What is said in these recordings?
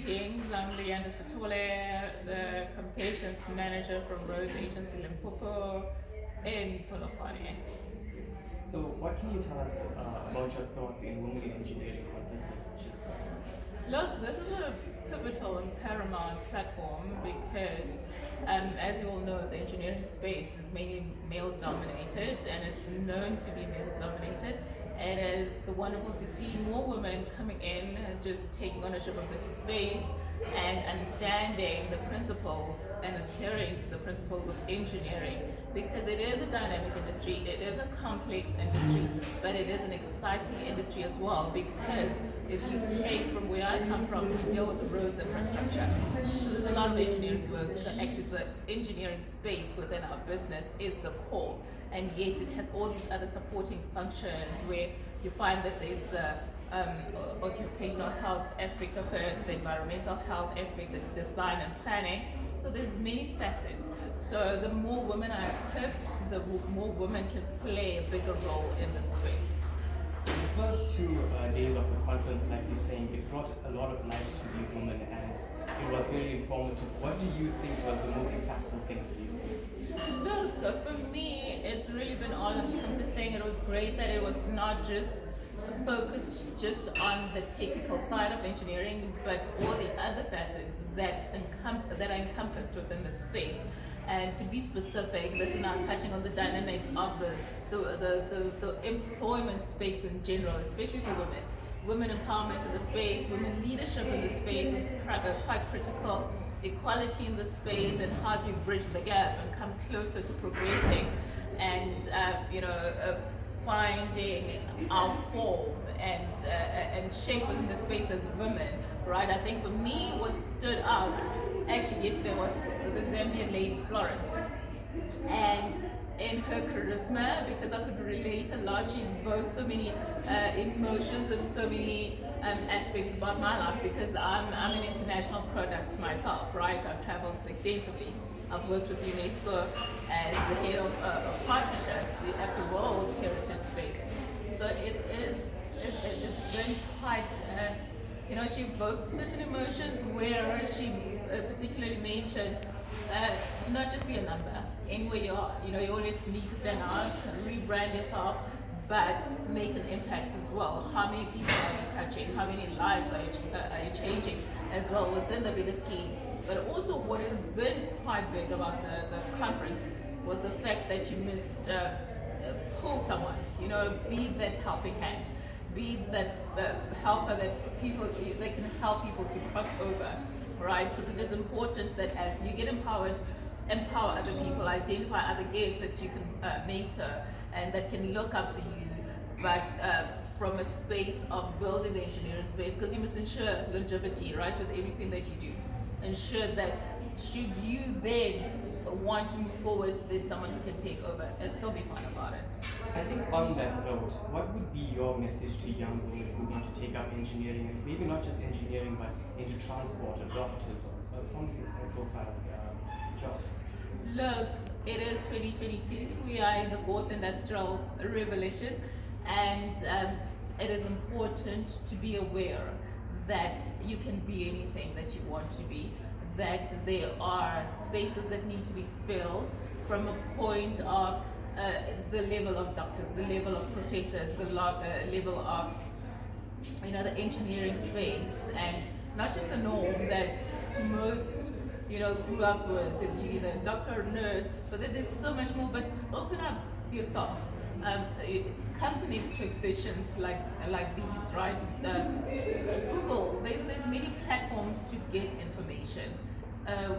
Greetings, I'm Luyanda Sithole, the Communications Manager from Rose Agency Limpopo in Polokwane. So, what can you tell us about your thoughts in women in engineering conferences such as this? Look, this is a pivotal and paramount platform because, as you all know, the engineering space is mainly male dominated and it's known to be male dominated. It is wonderful to see more women coming in and just taking ownership of this space and understanding the principles and adhering to the principles of engineering because it is a dynamic industry, it is a complex industry, but it is an exciting industry as well because if you take from where I come from, we deal with the roads infrastructure. So there's a lot of engineering work. So actually the engineering space within our business is the core. And yet it has all these other supporting functions where you find that there's the occupational health aspect of it, the environmental health aspect, the design and planning. So there's many facets. So the more women are equipped, the more women can play a bigger role in this space. So, the first two days of the conference, like you're saying, it brought a lot of light to these women and it was very informative. What do you think was the most impactful thing for you? Look, for me, it's really been all encompassing. It was great that it was not just focused just on the technical side of engineering, but all the other facets that are encompassed within the space. And to be specific, this is now touching on the dynamics of the employment space in general, especially for women. Women empowerment in the space, women leadership in the space is quite critical. Equality in the space and how do you bridge the gap and come closer to progressing and finding our form and shaping the space as women, right? I think for me, what stood out actually yesterday was the Zambian lady Florence, and in her charisma, because I could relate a lot. She evoked so many emotions and so many aspects about my life because I'm an international product myself, right? I've traveled extensively. I've worked with UNESCO as the head of partnerships at the World Heritage Space. So it's been quite, she evoked certain emotions where she particularly mentioned to not just be a number. Anywhere you are, you always need to stand out, rebrand yourself, but make an impact as well. How many people are you touching? How many lives are you changing as well within the bigger scheme? But also what has been quite big about the conference was the fact that you must pull someone, be that helping hand, be that helper that they can help people to cross over, right? Because it is important that as you get empowered, empower other people, identify other guests that you can mentor and that can look up to you, but from a space of building the engineering space, because you must ensure longevity, right, with everything that you do. Ensure that should you then want to move forward, there's someone who can take over and still be fun about it. I think on that note, what would be your message to young women who want to take up engineering, and maybe not just engineering, but into transport or doctors or some profile jobs? Look, it is 2022. We are in the fourth industrial revolution, and it is important to be aware that you can be anything that you want to be, that there are spaces that need to be filled from a point of the level of doctors, the level of professors, the level of the engineering space, and not just the norm that most grew up with, either doctor or nurse, but then there's so much more. But open up yourself. Come to network sessions like these, right? Google. There's many platforms to get information.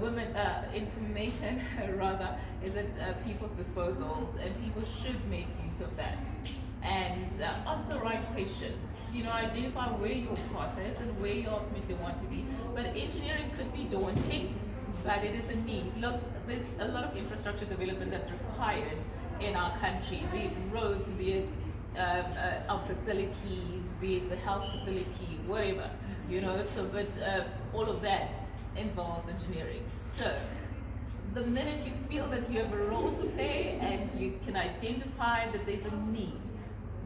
Women information rather is at people's disposals, and people should make use of that and ask the right questions. Identify where your path is and where you ultimately want to be. But engineering could be daunting, but it is a need. Look, there's a lot of infrastructure development that's required in our country, be it roads, be it our facilities, be it the health facility, whatever, but all of that involves engineering. So the minute you feel that you have a role to play and you can identify that there's a need,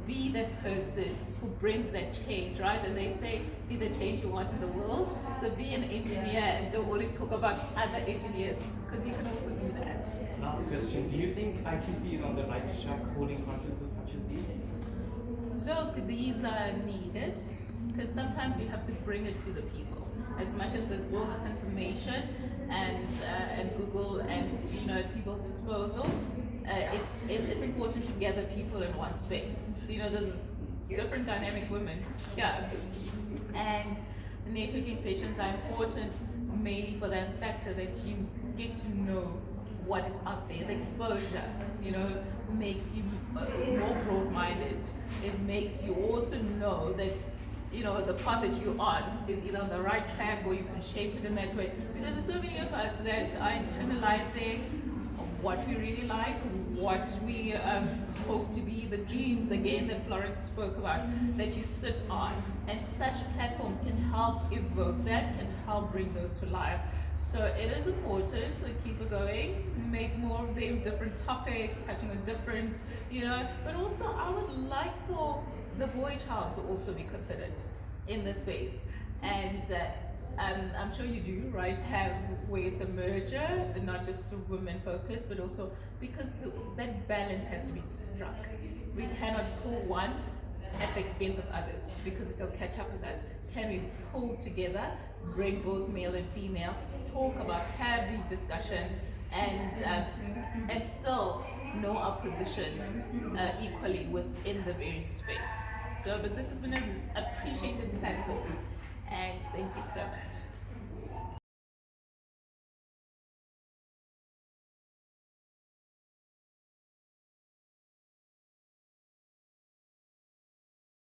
be that person who brings that change, right? And they say, be the change you want in the world. So be an engineer and don't always talk about other engineers, because you can also do that. Last question. Do you think ITC is on the right track holding conferences such as these? Look, these are needed because sometimes you have to bring it to the people. As much as there's all this information and Google and at people's disposal, it's important to gather people in one space. There's different dynamic women here, and networking sessions are important mainly for that factor that you get to know what is out there. The exposure, makes you more broad-minded. It makes you also know that the path that you're on is either on the right track or you can shape it in that way. Because there's so many of us that are internalizing what we really like, what we hope to be, the dreams again that Florence spoke about, that you sit on. And such platforms can help evoke that, can help bring those to life. So it is important, so keep it going, make more of them, different topics, touching on different, but also I would like for the boy child to also be considered in this space. And I'm sure you do, right, have where it's a merger, not just women focused, but also because that balance has to be struck. We cannot pull one at the expense of others because it'll catch up with us. Can we pull together, bring both male and female, talk about, have these discussions, and still know our positions equally within the very space. So, but this has been an appreciated platform, and thank you so much.